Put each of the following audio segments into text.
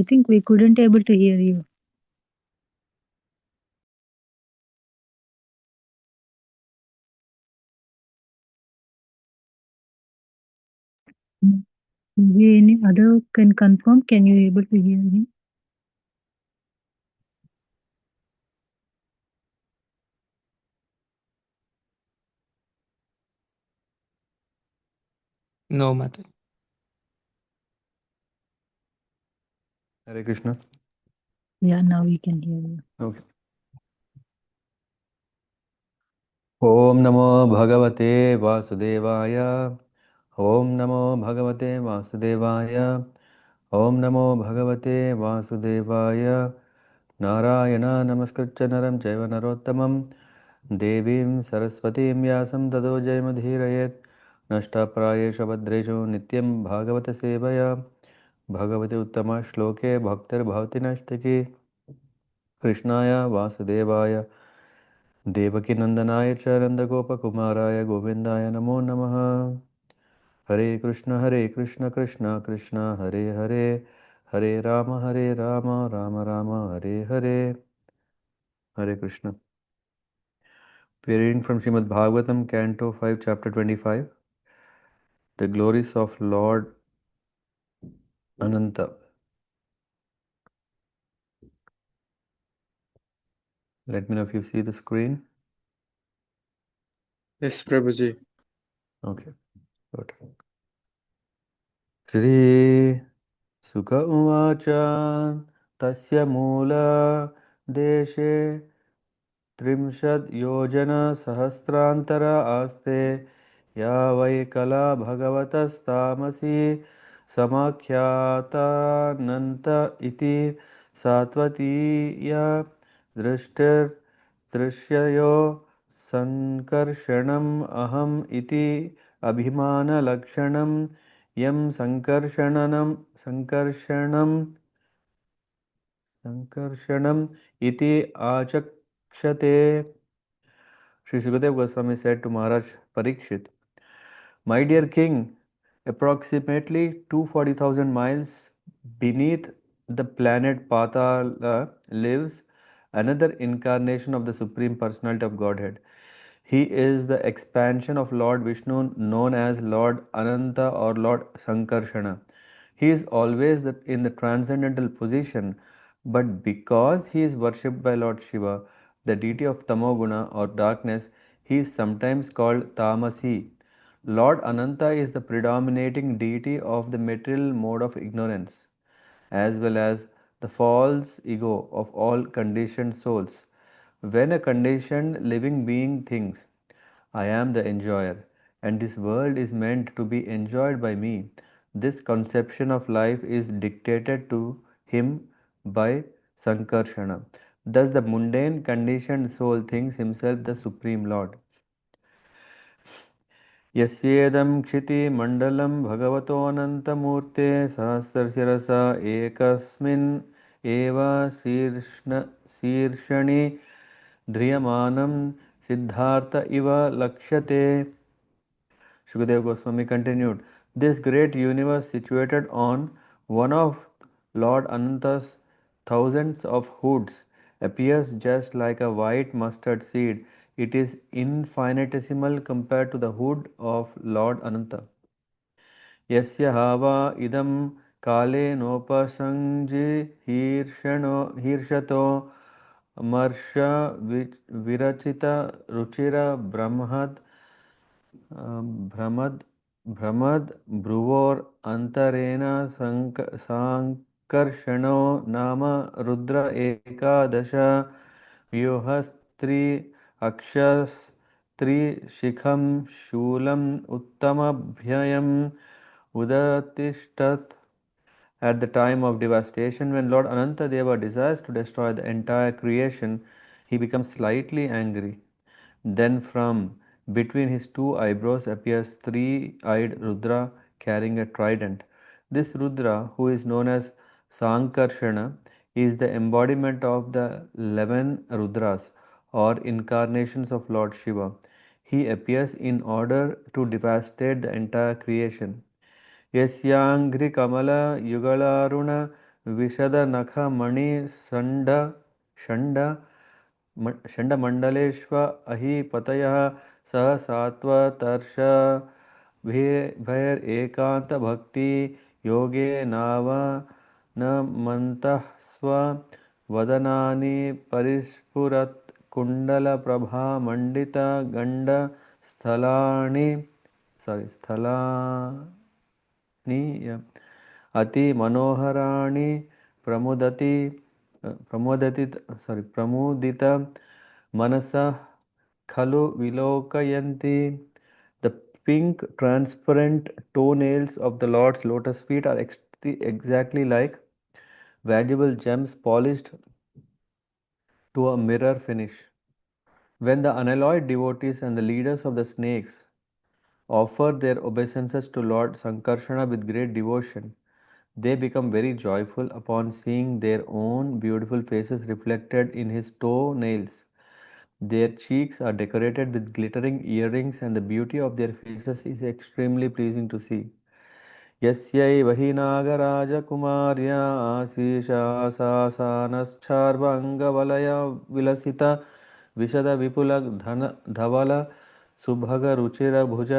I think we couldn't able to hear you. Mm. Maybe any other can confirm. Can you able to hear him? No, Mata. Hare Krishna. Yeah, now we can hear you. Okay. Om Namo Bhagavate Vasudevaya. Om Namo Bhagavate Vasudevaya. Om Namo Bhagavate Vasudevaya. Narayana Namaskritya Naram Chaiva Narottamam Devim Saraswatim Vyasam Tado Jayamudhirayet Nashtaprayesha Bhadreshu Nityam Bhāgavata-sevayā Bhagavate Uttama Shloke Bhaktar Bhavati Nashtaki Krishnaya Vasudevaya Devaki Nandanaaya Charanda Gopa Kumaraya Govindaya Namo Namaha Hare Krishna Krishna Krishna Hare Hare Hare Rama Rama Rama Hare Hare Hare Krishna. We are reading from Srimad Bhagavatam, Canto 5, Chapter 25, the glories of Lord Ananta. Let me know if you see the screen. Yes, Prabhuji. Okay, good. Shri Sukha Uvacha Tasya Mula Deshe त्रिंशद् योजन सहस्रांतर आस्ते या वै कला भगवतस्तामसी समाख्यातानन्त इति सात्वतीया दृष्टिर्दृश्ययो संकर्षणम् अहम् इति अभिमानलक्षणं यं संकर्षणम् इति आचक्षते. Sri Sukadeva Goswami said to Maharaj Parikshit, "My dear king, approximately 240,000 miles beneath the planet Patala lives another incarnation of the Supreme Personality of Godhead. He is the expansion of Lord Vishnu known as Lord Ananta or Lord Sankarshana. He is always in the transcendental position, but because he is worshipped by Lord Shiva, the deity of Tamoguna or darkness, he is sometimes called Tamasi. Lord Ananta is the predominating deity of the material mode of ignorance, as well as the false ego of all conditioned souls. When a conditioned living being thinks, I am the enjoyer, and this world is meant to be enjoyed by me, this conception of life is dictated to him by Sankarshana. Thus, the mundane conditioned soul thinks himself the Supreme Lord. यस्येदं क्षितिमण्डलं भगवतोऽनन्तमूर्ते सहस्रशिरस एकस्मिन् एव शीर्षणि ध्रियमानं सिद्धार्थ इव लक्ष्यते. Shukadeva Goswami continued, this great universe situated on one of Lord Ananta's thousands of hoods appears just like a white mustard seed. It is infinitesimal compared to the hood of Lord Ananta. Yasya hava idam kale nopasangji hirshato marsha virachita ruchira brahmad भ्रमद् भ्रमद् भ्रुवोर् अन्तरेण साङ्कर्षणो नाम रुद्र एकादश व्यूहस्त्री अक्षस्त्रिशिखं शूलम् उत्तमभ्ययम् उदतिष्ठत्. At the time of devastation, when Lord Anantadeva desires to destroy the entire creation, he becomes slightly angry. Then from between his two eyebrows appears three-eyed Rudra carrying a trident. This Rudra, who is known as Sankarshana, is the embodiment of the 11 Rudras or incarnations of Lord Shiva. He appears in order to devastate the entire creation. यस्याङ्घ्रिकमलयुगलारुण Vishada Nakha Mani Shanda Shandamandaleshva Ahi Pataya Sah Satva Tarsha Bhair Ekanta Bhakti Yoge Nava Namantah Swa Vadanani Parispurat Kundala Prabha Mandita Ganda Sthalani yeah. Ati Manoharani Pramudati Pramudita Manasa Khalu Vilokayanti. The pink transparent toenails of the Lord's lotus feet are exactly like valuable gems polished to a mirror finish. When the unalloyed devotees and the leaders of the snakes offer their obeisances to Lord Sankarshana with great devotion, they become very joyful upon seeing their own beautiful faces reflected in his toe-nails. Their cheeks are decorated with glittering earrings, and the beauty of their faces is extremely pleasing to see. यस्यैव हि नागराजकुमार्या आशीषासासानश्चार्वाङ्गवलयविलसित विशदविपुलधवल सुभगरुचिरभुज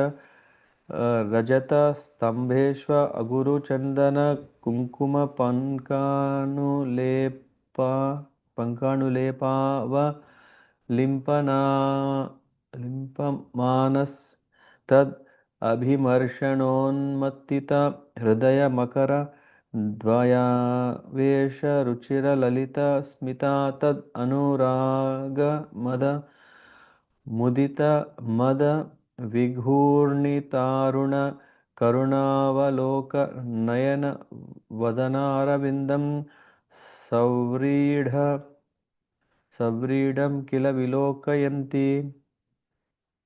रजतस्तम्भेष्व अगुरुचन्दनकुङ्कुमपङ्कानुलेपा पङ्कानुलेपावलिम्पना लिम्पमानस् तद् अभिमर्शनोन्मत्तित हृदयमकर द्वयावेशरुचिरललित स्मिता तद् अनुरागमद मुदित मद विघूर्णितारुण करुणावलोक नयन वदनारविन्दं सव्रीढ सव्रीडं किल विलोकयन्ति.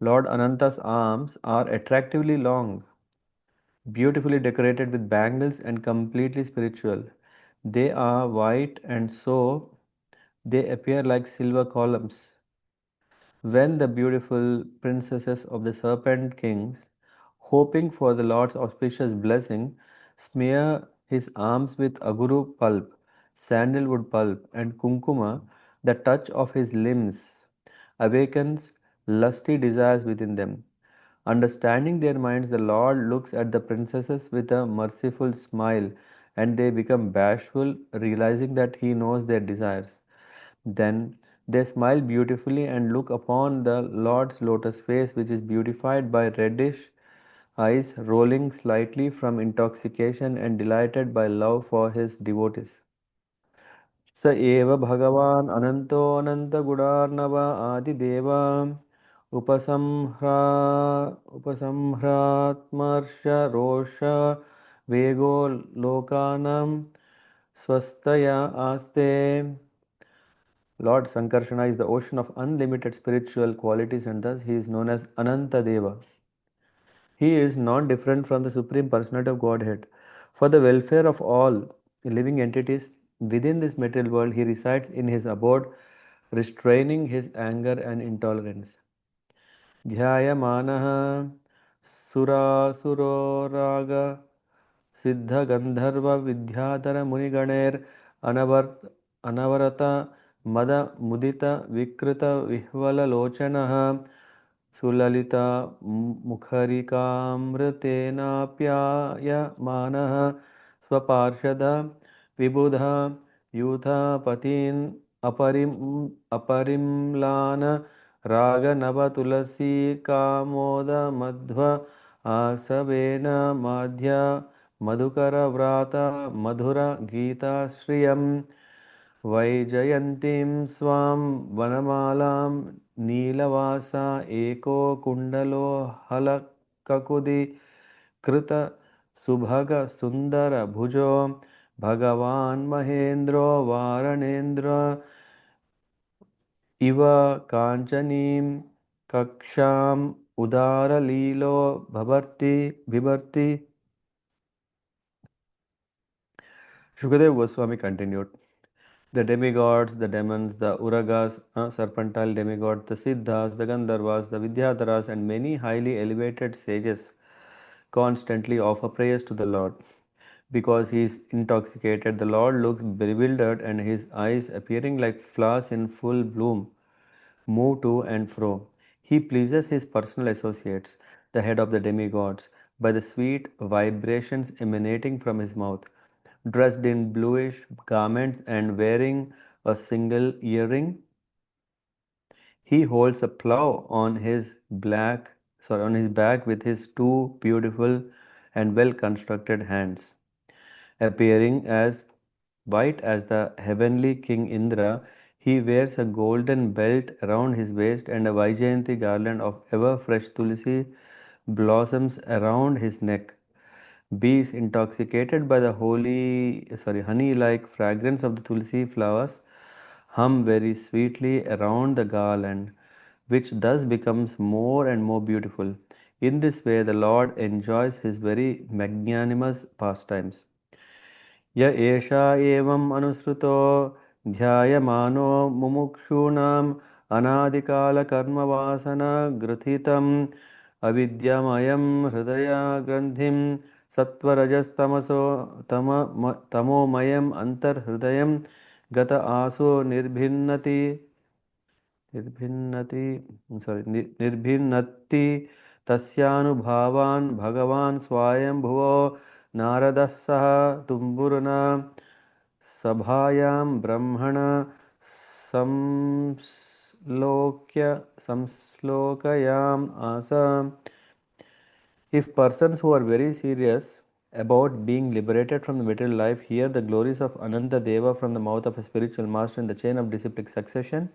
Lord Ananta's arms are attractively long, beautifully decorated with bangles, and completely spiritual. They are white, and so they appear like silver columns. When the beautiful princesses of the serpent kings, hoping for the Lord's auspicious blessing, smear his arms with aguru pulp, sandalwood pulp, and kunkuma, the touch of his limbs awakens lusty desires within them. Understanding their minds, the Lord looks at the princesses with a merciful smile, and they become bashful, realizing that He knows their desires. Then they smile beautifully and look upon the Lord's lotus face, which is beautified by reddish eyes rolling slightly from intoxication and delighted by love for His devotees. स एव भगवान् अनन्तोऽनन्तगुणार्णव आदिदेव उपसंह्रा उपसंह्रात्मर्ष वेगो लोकानां स्वस्तया आस्ते. Lord Sankarsana is the ocean of unlimited spiritual qualities, and thus he is known as Ananta Deva. He is non different from the Supreme Personality of Godhead. For the welfare of all living entities within this material world, he resides in his abode, restraining his anger and intolerance. ध्यायमानः सुरासुरोराग सिद्धगन्धर्वविद्याधरमुनिगणैर् अनवरत मद मुदित विकृत विह्वललोचनः सुललिता मुखरिकामृतेनाप्यायमानः स्वपार्षद विबुध यूथपतीन् अपरिम्लान रागनवतुलसी कामोदमध्व आसवेन माध्य मधुकरव्रात मधुरगीताश्रियं वैजयन्तीं स्वां वनमालां नीलवासा एको कुण्डलो हलककुदि कृत सुभग सुन्दर भुजो भगवान् महेन्द्रो वारणेन्द्र इव काञ्चनीं कक्षाम् उदारलीलो बिभर्ति. Shukadev Goswami continued. The demigods, the demons, the uragas, serpentine demigods, the siddhas, the gandharvas, the vidyadharas, and many highly elevated sages constantly offer prayers to the Lord. Because he is intoxicated, the Lord looks bewildered, and his eyes, appearing like flowers in full bloom, move to and fro. He pleases his personal associates, the head of the demigods, by the sweet vibrations emanating from his mouth. Dressed in bluish garments and wearing a single earring, he holds a plow on his back with his two beautiful and well constructed hands. Appearing as white as the heavenly King Indra, he wears a golden belt around his waist and a Vaijayanti garland of ever fresh tulsi blossoms around his neck. Bees intoxicated by the honey-like fragrance of the tulsi flowers hum very sweetly around the garland, which thus becomes more and more beautiful. In this way, the Lord enjoys his very magnanimous pastimes. य एषा एवम् अनुसृतो ध्यायमानो मुमुक्षूणाम् अनादिकालकर्मवासनग्रथितम् अविद्यामयं हृदयग्रन्थिं सत्त्वरजस्तमसो तमोमयम् अन्तर्हृदयं गत आसो निर्भिन्नति निर्भिन्नति तस्यानुभावान् भगवान् स्वयंभुवो नारदः सह तुम्बुरना सभायां ब्रह्मण संश्लोक्य संश्लोकयाम् आसम्. If persons who are very serious about being liberated from the material life hear the glories of Ananta Deva from the mouth of a spiritual master in the chain of disciplic succession,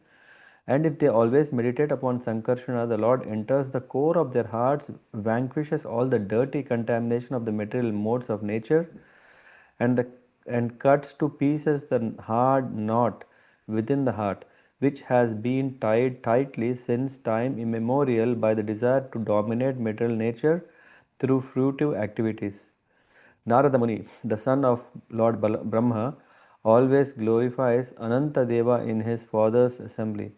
and if they always meditate upon Sankarshana, the Lord enters the core of their hearts, vanquishes all the dirty contamination of the material modes of nature, and, and cuts to pieces the hard knot within the heart, which has been tied tightly since time immemorial by the desire to dominate material nature through fruitive activities. Narada Muni, the son of Lord Brahma, always glorifies Ananta Deva in his father's assembly.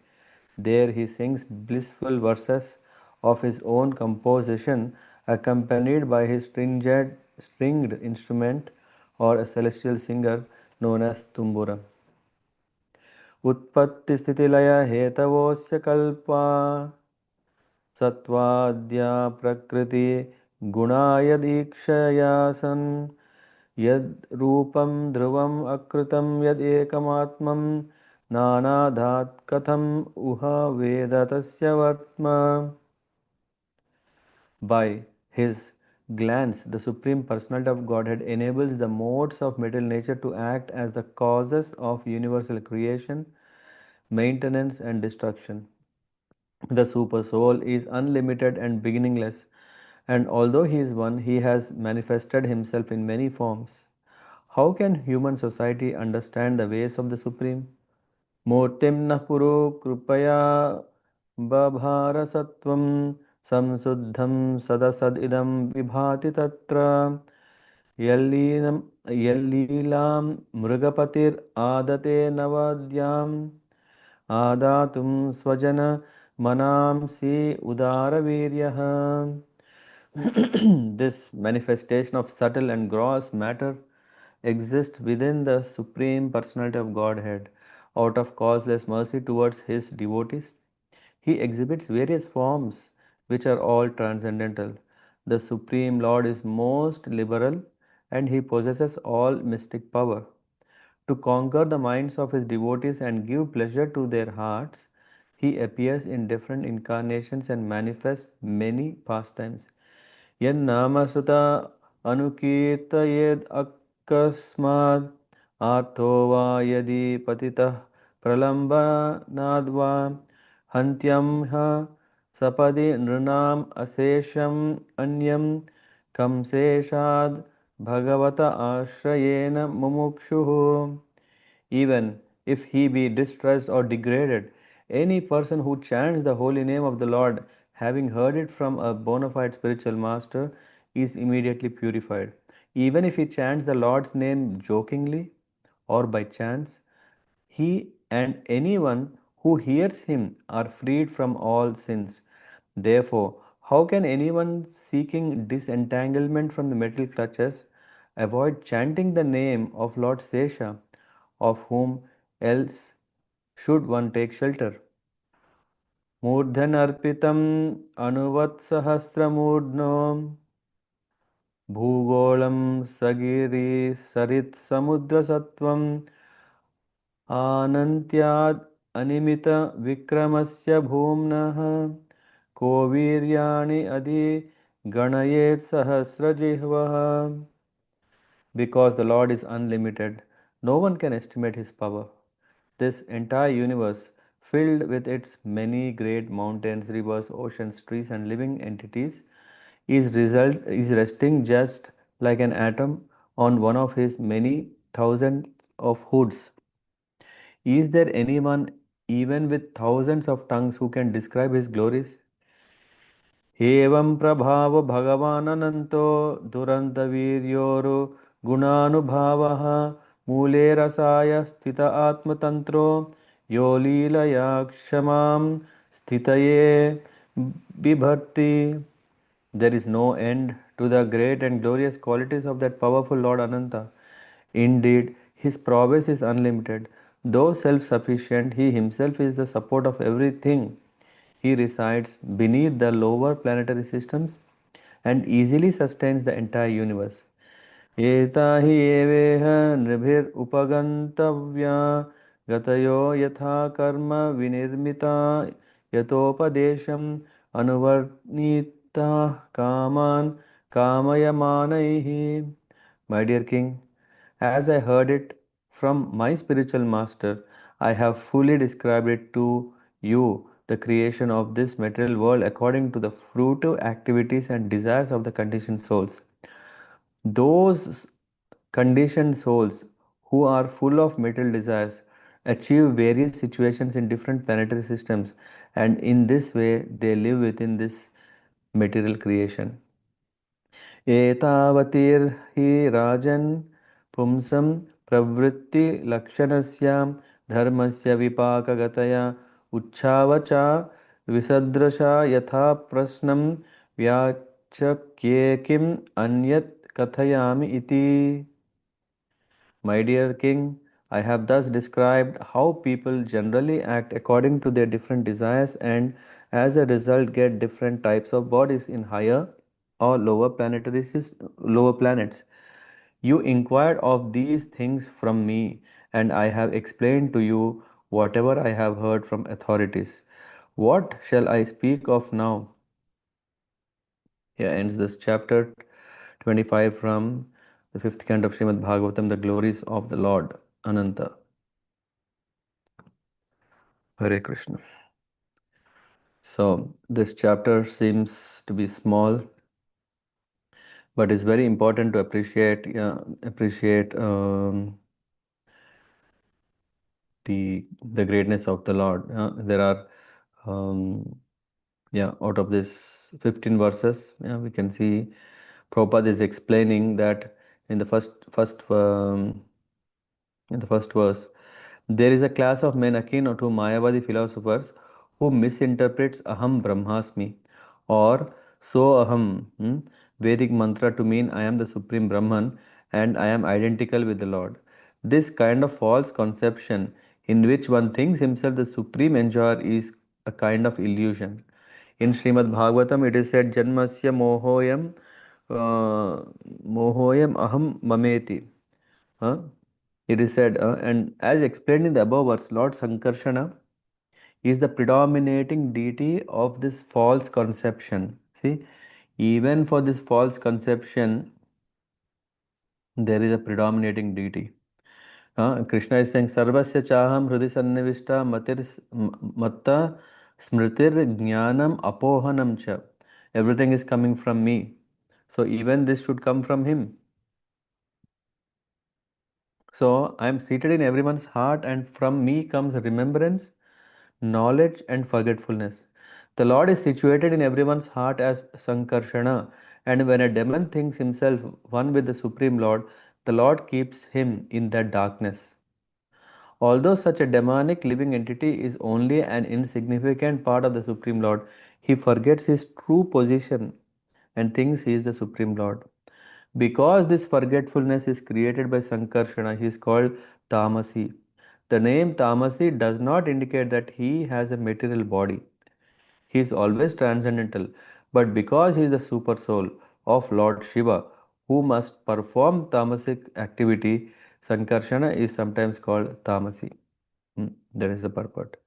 There he sings blissful verses of his own composition, accompanied by his stringed instrument or a celestial singer known as Tumbura. उत्पत्ति स्थिति लय हेतवोस्य कल्पा सत्त्वाद्या प्रकृति गुणाय दीक्षया सन् यद् रूपं ध्रुवम् अकृतं यद् एकमात्मं नानाधात् कथम् उह वेद तस्य वर्त्म. By his glance, the Supreme Personality of Godhead enables the modes of material nature to act as the causes of universal creation, maintenance, and destruction. The Super Soul is unlimited and beginningless, and although he is one, he has manifested himself in many forms. How can human society understand the ways of the Supreme? मूर्तिं नः पुरो कृपया बभारसत्वं संशुद्धं सदसदिदं विभाति तत्र यल्लीनं यल्लीलां मृगपतिरादते नवद्याम् आदातुं स्वजन मनांसि उदारवीर्यः. This manifestation of subtle and gross matter exists within the Supreme Personality of Godhead. Out of causeless mercy towards His devotees, He exhibits various forms which are all transcendental. The Supreme Lord is most liberal and He possesses all mystic power. To conquer the minds of His devotees and give pleasure to their hearts, He appears in different incarnations and manifests many pastimes. यन्नामसुत अनुकीर्तयेद् अकस्मात् आर्तो वा यदि पतितः प्रलम्बनाद्वा हन्त्यं ह सपदि नृणाम् अशेषम् अन्यं कंसेषाद् भगवत आश्रयेण मुमुक्षुः. Even if he be distressed or degraded, any person who chants the holy name of the Lord, having heard it from a bona fide spiritual master, is immediately purified. Even if he chants the Lord's name jokingly or by chance, he and anyone who hears him are freed from all sins. Therefore, how can anyone seeking disentanglement from the material clutches avoid chanting the name of Lord Sesha, of whom else should one take shelter. मूर्धन्यर्पितम् अनुवत्सहस्रमूर्ध्नो भूगोलं सगिरिसरित्समुद्रसत्त्वम् आनन्त्याद् अनिमितविक्रमस्य भूम्नः को वीर्याणि अधिगणयेत् सहस्रजिह्वः. Because the Lord is unlimited, no one can estimate his power. This entire universe, filled with its many great mountains, rivers, oceans, trees, and living entities, is resting just like an atom on one of his many thousands of hoods. Is there anyone, even with thousands of tongues, who can describe his glories? एवं प्रभाव भगवानन्तो दुरन्तवीर्योरु गुणानुभावः मूले रसाय स्थित आत्मतन्त्रो यो लीलया क्षमां स्थितये बिभर्ति. There is no end to the great and glorious qualities of that powerful Lord Ananta. Indeed, his prowess is unlimited. Though self-sufficient, he himself is the support of everything. He resides beneath the lower planetary systems and easily sustains the entire universe. एता हि एवेह नृभिरुपगन्तव्या गतयो यथा कर्म विनिर्मिता यतोपदेशम् अनुवर्णिताः कामान् कामयमानैः. My dear king, as I heard it from my spiritual master, I have fully described it to you, the creation of this material world according to the fruitive activities and desires of the conditioned souls. Those conditioned souls who are full of material desires achieve various situations in different planetary systems, and in this way they live within this material creation. एतावतीर्हि राजन् पुंसं प्रवृत्तिलक्षणस्य धर्मस्य विपाकगतया उच्छावचा विसदृशा यथा प्रश्नं व्याचक्ये किम् अन्यत् कथयामि इति. My dear king, I have thus described how people generally act according to their different desires and as a result get different types of bodies in higher or lower planets. You inquired of these things from me, and I have explained to you whatever I have heard from authorities. What shall I speak of now? Here ends this chapter 25 from the fifth canto of Srimad Bhagavatam, the glories of the Lord Ananta. Hare Krishna. So this chapter seems to be small, but it's very important to appreciate the greatness of the Lord. There are out of this 15 verses, we can see Prabhupada is explaining that in the first verse, there is a class of men akin to Mayavadi philosophers who misinterprets Aham Brahmasmi or So Aham, Vedic mantra to mean I am the Supreme Brahman and I am identical with the Lord. This kind of false conception in which one thinks himself the supreme enjoyer is a kind of illusion. In Srimad Bhagavatam, it is said, Janmasya mohoyam aham mameti. It is said, and as explained in the above verse, Lord Sankarshana is the predominating deity of this false conception. See, even for this false conception, there is a predominating deity. Krishna is saying, Sarvasya chaham hrudi sannivishta matta smritir jnanam apohanam cha. Everything is coming from me. So even this should come from him. So I am seated in everyone's heart, and from me comes remembrance, knowledge, and forgetfulness. The Lord is situated in everyone's heart as Sankarshana, and when a demon thinks himself one with the Supreme Lord, the Lord keeps him in that darkness. Although such a demonic living entity is only an insignificant part of the Supreme Lord, he forgets his true position and thinks he is the Supreme Lord. Because this forgetfulness is created by Sankarshana, he is called Tamasi. The name Tamasi does not indicate that he has a material body. He is always transcendental, but because he is the super soul of Lord Shiva, who must perform tamasic activity, Sankarshana is sometimes called Tamasi. That is the purport.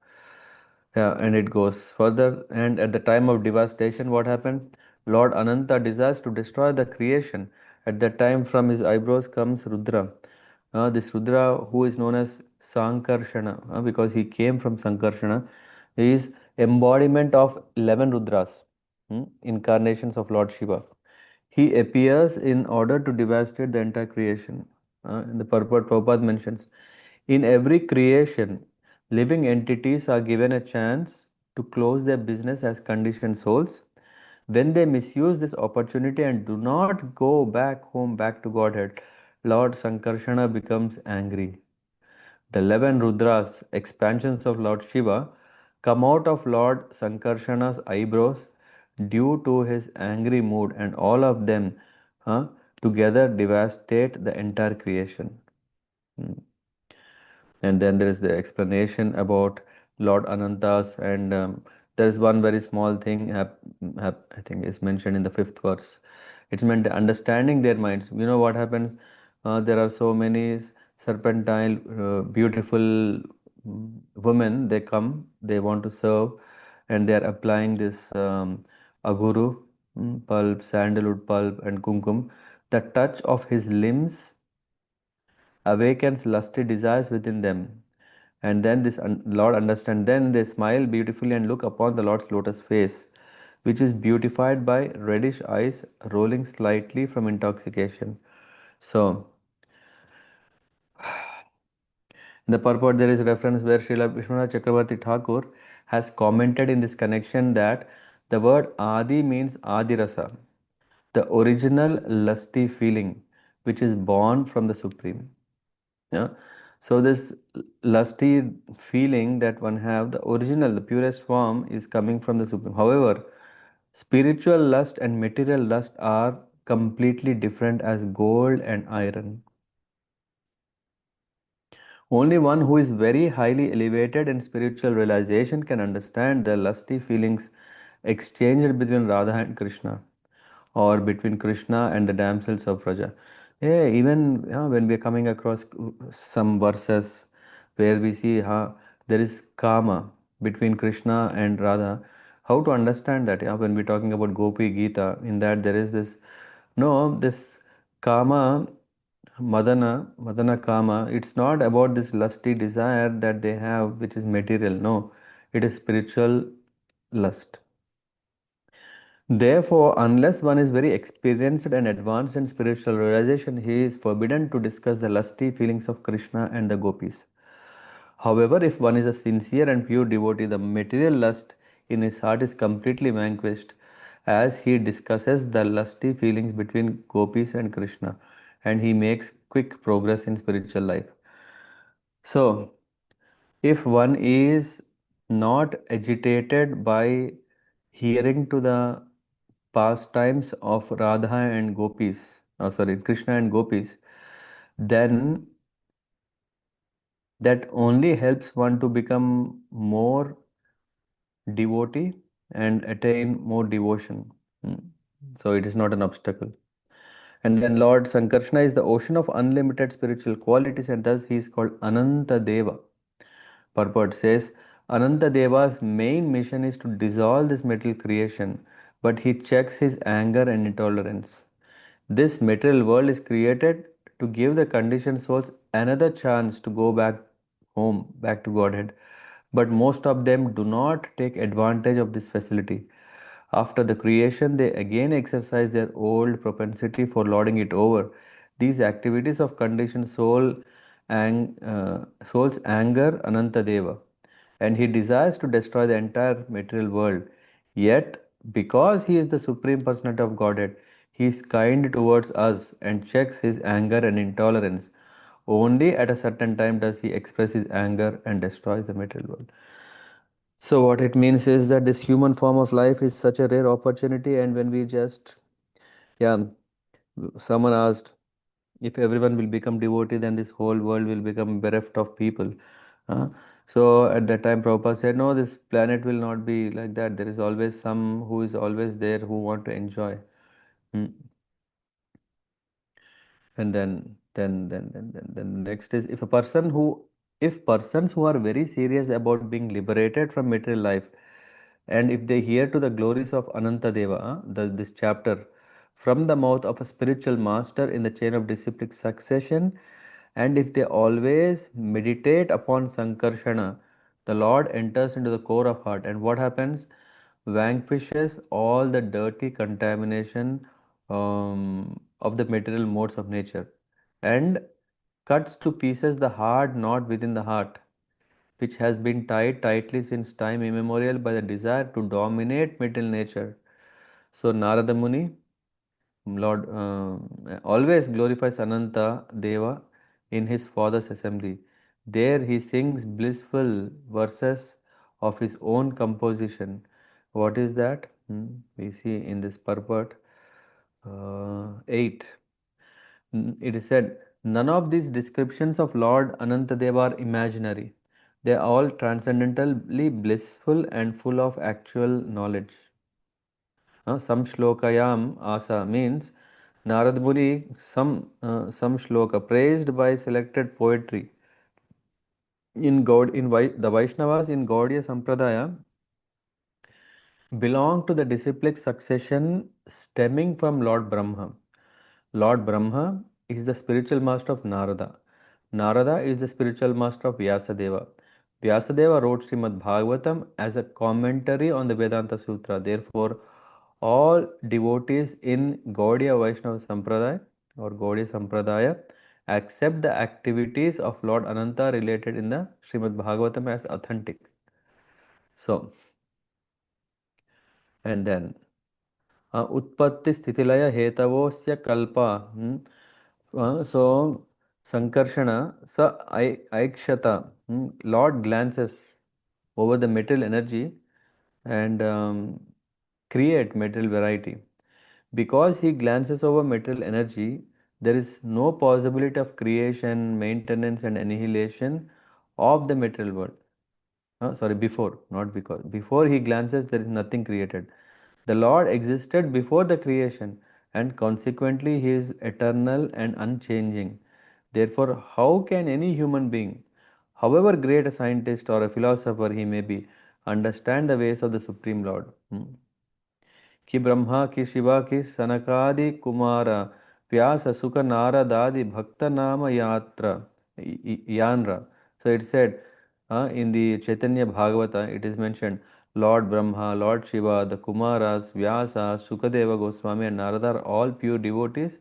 Yeah, and it goes further. And at the time of devastation, what happens? Lord Ananta desires to destroy the creation. At that time, from his eyebrows comes Rudra. This Rudra, who is known as Sankarshana, because he came from Sankarshana, is embodiment of 11 Rudras, incarnations of Lord Shiva. He appears in order to devastate the entire creation. In the purport, Prabhupada mentions, in every creation, living entities are given a chance to close their business as conditioned souls. When they misuse this opportunity and do not go back home, back to Godhead, Lord Sankarshana becomes angry. The 11 Rudras, expansions of Lord Shiva, come out of Lord Sankarshana's eyebrows due to his angry mood, and all of them together devastate the entire creation. Hmm. And then there is the explanation about Lord Anantas, and there is one very small thing I think is mentioned in the fifth verse. It's meant understanding their minds. You know what happens? There are so many serpentine, beautiful women. They come, they want to serve, and they are applying this aguru pulp, sandalwood pulp, and kumkum. The touch of his limbs awakens lusty desires within them. And then this Lord understand. Then they smile beautifully and look upon the Lord's lotus face, which is beautified by reddish eyes rolling slightly from intoxication. So, in the purport, there is reference where Srila Vishwanath Chakravarti Thakur has commented in this connection that the word Adi means Adirasa, the original lusty feeling which is born from the Supreme. Yeah. So this lusty feeling that one have, the original, the purest form is coming from the Supreme. However, spiritual lust and material lust are completely different as gold and iron. Only one who is very highly elevated in spiritual realization can understand the lusty feelings exchanged between Radha and Krishna, or between Krishna and the damsels of Raja. Yeah, even when we are coming across some verses where we see there is karma between Krishna and Radha, how to understand that? Yeah, when we're talking about Gopi Gita, in that there is this, no, this karma, Madana Kama, it's not about this lusty desire that they have, which is material. No, it is spiritual lust. Therefore, unless one is very experienced and advanced in spiritual realization, he is forbidden to discuss the lusty feelings of Krishna and the gopis. However, if one is a sincere and pure devotee, the material lust in his heart is completely vanquished as he discusses the lusty feelings between gopis and Krishna, and he makes quick progress in spiritual life. So, if one is not agitated by hearing to the pastimes of Radha and Gopis, Krishna and Gopis, then that only helps one to become more devotee and attain more devotion. Hmm. So it is not an obstacle. And then Lord Sankarsana is the ocean of unlimited spiritual qualities, and thus he is called Ananta Deva. Purport says Ananta Deva's main mission is to dissolve this material creation, but he checks his anger and intolerance. This material world is created to give the conditioned souls another chance to go back home, back to Godhead. But most of them do not take advantage of this facility. After the creation, they again exercise their old propensity for lording it over. These activities of conditioned soul's anger Anantadeva, and he desires to destroy the entire material world. Yet, because he is the Supreme Personality of Godhead, he is kind towards us and checks his anger and intolerance. Only at a certain time does he express his anger and destroys the material world. So, what it means is that this human form of life is such a rare opportunity, and when we just, yeah, Someone asked, if everyone will become devotee, then this whole world will become bereft of people. Uh, so at that time, Prabhupada said, no, this planet will not be like that. There is always some who is always there who want to enjoy. Mm. And then next is, if persons who are very serious about being liberated from material life, and if they hear to the glories of Anantadeva, this chapter, from the mouth of a spiritual master in the chain of disciplic succession, and if they always meditate upon Sankarshana, the Lord enters into the core of heart. And what happens? Vanquishes all the dirty contamination of the material modes of nature, and cuts to pieces the hard knot within the heart, which has been tied tightly since time immemorial by the desire to dominate material nature. So Narada Muni, Lord, always glorifies Ananta Deva in his father's assembly. There he sings blissful verses of his own composition. What is that? We see in this purport 8. It is said, none of these descriptions of Lord Anantadeva are imaginary. They are all transcendentally blissful and full of actual knowledge. Some shlokayam asa means Narad Muni, some shloka praised by selected poetry the Vaishnavas in Gaudiya Sampradaya belong to the disciplic succession stemming from Lord Brahma. Lord Brahma is the spiritual master of Narada. Narada is the spiritual master of Vyasadeva. Vyasadeva wrote Srimad Bhagavatam as a commentary on the Vedanta Sutra. Therefore, all devotees in Gaudiya Vaishnava Sampradaya or Gaudiya Sampradaya accept the activities of Lord Ananta related in the Srimad Bhagavatam as authentic. So, and then उत्पत्ति स्थितिलय हेतवोस्य Kalpa so sankarshana sa aikshata Lord glances over the material energy and create material variety. Because he glances over material energy, there is no possibility of creation, maintenance and annihilation of the material world. Sorry, before, not because. Before he glances, there is nothing created. The Lord existed before the creation, and consequently, He is eternal and unchanging. Therefore, how can any human being, however great a scientist or a philosopher he may be, understand the ways of the Supreme Lord? कि ब्रह्मा कि शिवा कि सनकादि कुमार व्यास सुख नारदादि भक्त नाम यात्र yanra. So it said in the Chaitanya Bhagavata, it is mentioned Lord Brahma, Lord Shiva, the Kumaras, Vyasa, Sukadeva Goswami, and Narada are all pure devotees,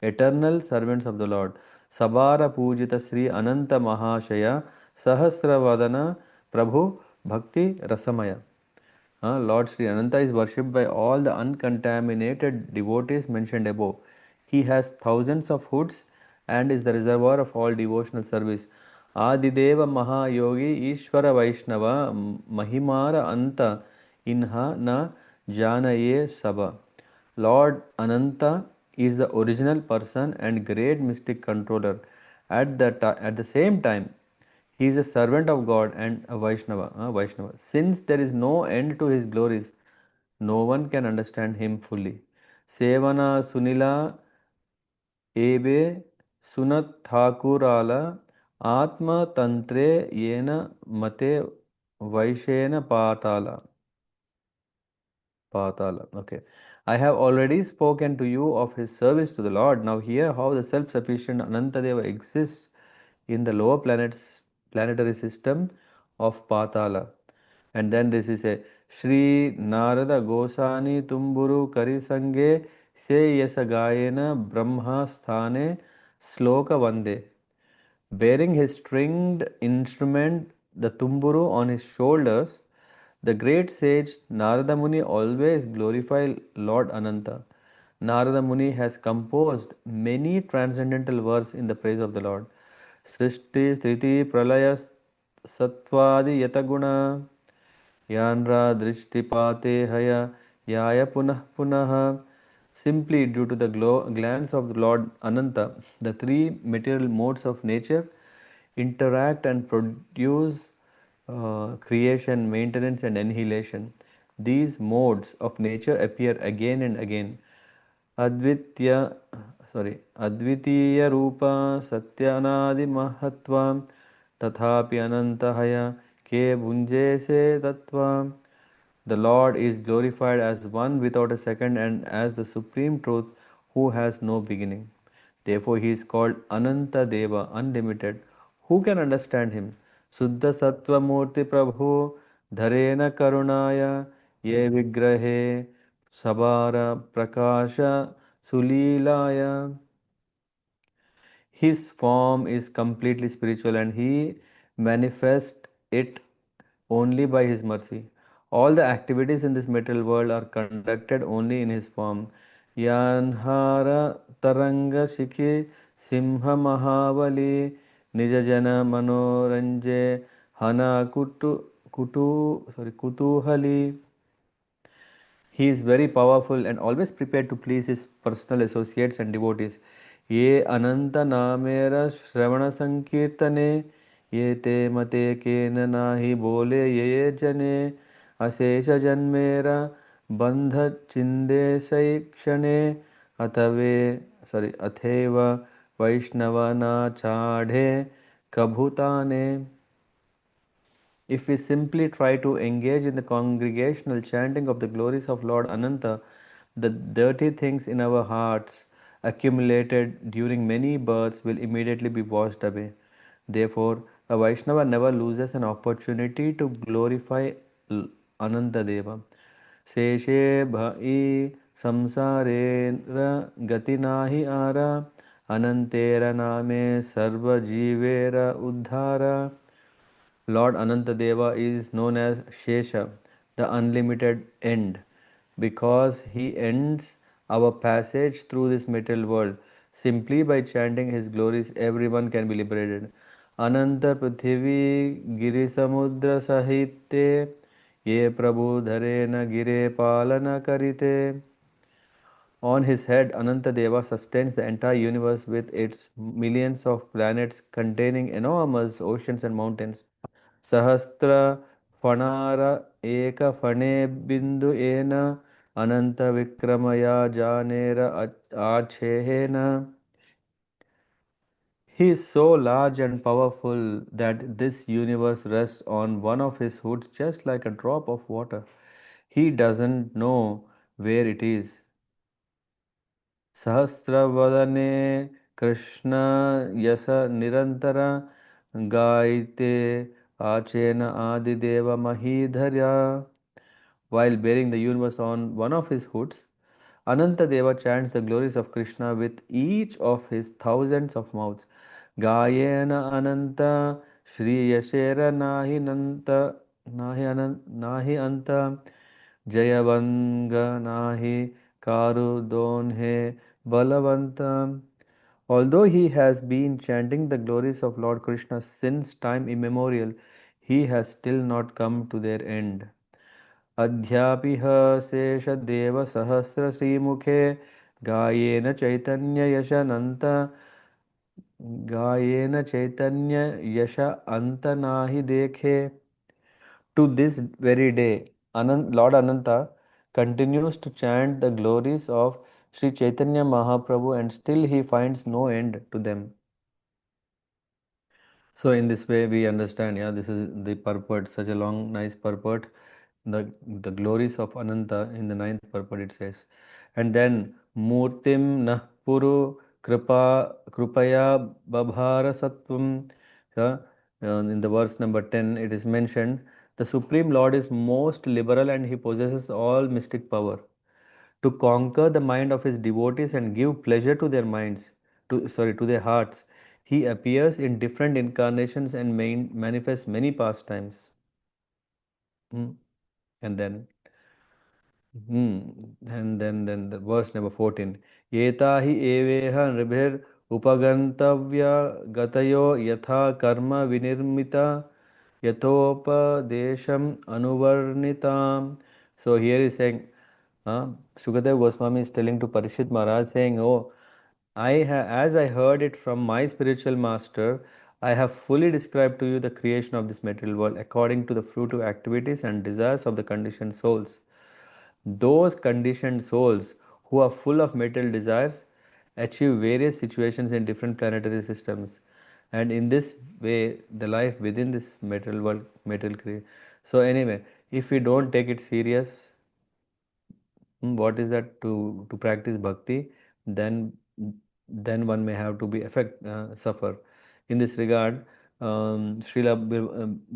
eternal servants of the Lord. Sabara Pujita Sri Ananta Mahashaya Sahasravadana Prabhu Bhakti Rasamaya. Lord Sri Ananta is worshipped by all the uncontaminated devotees mentioned above. He has thousands of hoods and is the reservoir of all devotional service. Adideva Mahayogi Ishvara Vaishnava Mahimara Anta Inha Na Janaye Sabha. Lord Ananta is the original person and great mystic controller. At the same time, he is a servant of God and a Vaishnava. Since there is no end to his glories, no one can understand him fully. Sevana Sunila Ebe Sunat Thakurala Atma Tantre Yena Mate Vaishena Patala. Okay. I have already spoken to you of his service to the Lord. Now hear how the self-sufficient Anantadeva exists in the lower planetary system of Patala. And then this is a Shri Narada Gosani Tumburu Karisange Se Yasa Gayena Brahma Sthane Sloka Vande. Bearing his stringed instrument, the tumburu, on his shoulders, the great sage Narada Muni always glorified Lord Ananta. Narada Muni has composed many transcendental verses in the praise of the Lord. Srishti, Sriti, Pralaya, Satvadi, Yataguna, Yanra, Drishtipate, Haya, Yaya Punah Punah, Simply due to the glance of the Lord Ananta, the three material modes of nature interact and produce creation, maintenance, and annihilation. These modes of nature appear again and again. Advitya, Advitiya Rupa Satyanadi Mahatvam Tathapi Anantahaya Ke Bhunje Se Tattvam. The Lord is glorified as one without a second and as the supreme truth who has no beginning. Therefore, he is called Ananta Deva, unlimited. Who can understand him? Suddha Sattva Murti Prabhu Dharena Karunaya Ye Vigrahe Sabara Prakasha Sulilaya. His form is completely spiritual and he manifests it only by his mercy. All the activities in this material world are conducted only in his form. Yanhara Taranga Shiki Simha Mahavali Nijajana Manoranje Hana Kutuhali. He is very powerful and always prepared to please his personal associates and devotees. Ye ananta namera shravana sankirtane ye te mate kena nahi bole ye jane asesha janmera bandha chinde saikshane atheva vaishnava na chadhe kabhutane. If we simply try to engage in the congregational chanting of the glories of Lord Ananta, the dirty things in our hearts accumulated during many births will immediately be washed away. Therefore, a Vaishnava never loses an opportunity to glorify Ananta Deva. Seshe bhai samsarera gati nahi ara anantera name sarva jivera uddhara. Lord Anantadeva is known as Shesha, the unlimited end, because he ends our passage through this material world. Simply by chanting his glories, everyone can be liberated. Ananta Prithvi Giri Samudra Sahite Ye Prabhu Dharena Gire Palana Karite. On his head, Anantadeva sustains the entire universe with its millions of planets containing enormous oceans and mountains. Sahasra Fanara Eka Fane Bindu Ena Ananta Vikramaya Janera Achehena. He is so large and powerful that this universe rests on one of his hoods just like a drop of water. He doesn't know where it is. सहस्रवदने कृष्ण यस निरंतर गायते आचेन आदिदेव महीधर्या. While bearing the universe on one of his hoods, Anantadeva chants the glories of Krishna with each of his thousands of mouths. Gayena Ananta Shri Yashera Nahi Nanta Nahi Anta Jayavanga Nahi Karu Donhe Balavanta. Although he has been chanting the glories of Lord Krishna since time immemorial, he has still not come to their end. अध्यापिह शेषदेवसहस्रश्रीमुखे गायेन चैतन्ययशनन्त गायेन चैतन्ययश अन्त नाहि देखे. To this very day, Lord Ananta continues to chant the glories of Sri Chaitanya Mahaprabhu and still he finds no end to them. So in this way we understand, yeah, this is the purport, such a long, nice purport. The glories of Ananta in the ninth purport it says. And then Murtim Nah Puru Krupaya Babhara Sattvam. Yeah, in the verse number 10 it is mentioned, the Supreme Lord is most liberal and he possesses all mystic power to conquer the mind of his devotees and give pleasure to their minds, to their hearts. He appears in different incarnations and manifests many pastimes. Hmm. And then, then the verse number 14. Yeta hi eveha nribhir upagantavya gatayo yatha karma vinirmita yathopadesham anuvarnitam. So here is saying, Shukadev Goswami is telling to Parikshit Maharaj, saying, "Oh, as I heard it from my spiritual master, I have fully described to you the creation of this material world according to the fruitive activities and desires of the conditioned souls. Those conditioned souls who are full of material desires achieve various situations in different planetary systems, and in this way, the life within this material world, material creation. So anyway, if we don't take it serious, what is that to practice bhakti, then one may have to be suffer. In this regard, Srila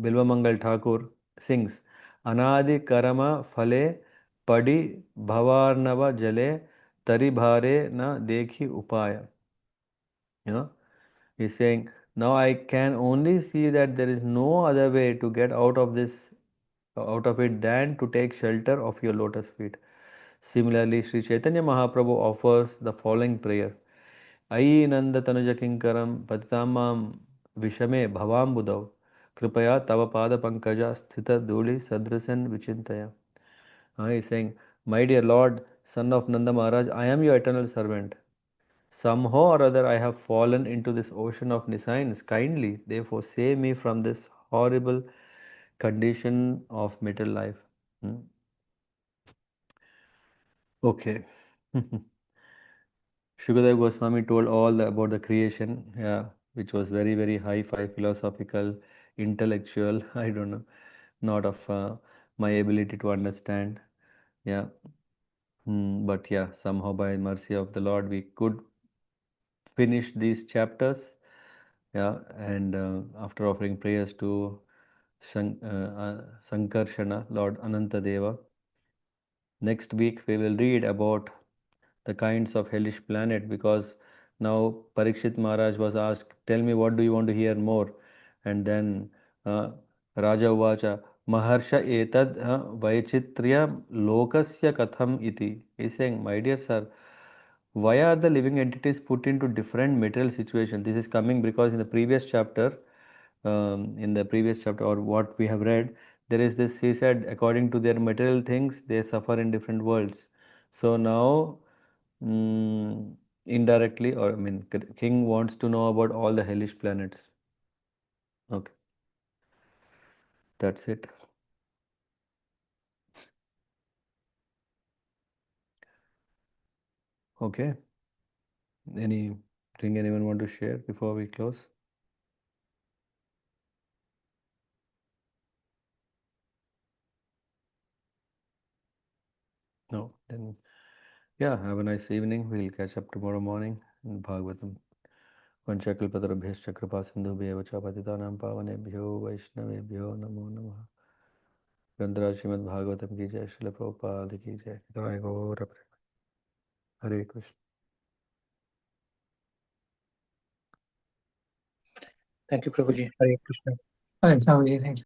Bilvamangal Thakur sings, "Anadi karama phale padi bhavarnava jale tari bhare na dekhi upaya." You know, he's saying, now I can only see that there is no other way to get out of it than to take shelter of your lotus feet. Similarly, Sri Chaitanya Mahaprabhu offers the following prayer: Ayi Nanda Tanuja Kinkaram Patitamam Vishame Bhavam Budav Kripaya Tava Pada Pankaja Sthita Dhuli Sadrasan Vichintaya. He is saying, my dear Lord, son of Nanda Maharaj, I am your eternal servant. Somehow or other I have fallen into this ocean of nescience. Kindly, therefore, save me from this horrible condition of material life. Hmm? Okay. Shukadev Goswami told about the creation, yeah, which was very, very high-fi, philosophical, intellectual. I don't know, not of my ability to understand. Yeah, but yeah, somehow by mercy of the Lord, we could finish these chapters. Yeah, and after offering prayers to Sankarshana, Lord Anantadeva, next week we will read about the kinds of hellish planet, because now Parikshit Maharaj was asked, tell me, what do you want to hear more? And then Raja Uvacha, Maharsha etad vaichitrya lokasya katham iti. He's saying, my dear sir, why are the living entities put into different material situations? This is coming because in the previous chapter, or what we have read, there is this, he said, according to their material things, they suffer in different worlds. So now, indirectly, or I mean, king wants to know about all the hellish planets. Okay, that's it. Okay, anything anyone want to share before we close? No, then yeah, have a nice evening. We'll catch up tomorrow morning in Bhagavatam. Vanchakalpatarabhyascha kripa sindhubhyev cha patitanam pavanebhyo vaishnavebhyo namo namaha. ग्रंथराज Shrimad Bhagavatam की जय, श्रील प्रभुपाद की जय, जय गौर हरे Krishna. Thank you, Prabhuji. Hare Krishna. All right, Prabhuji, thank you.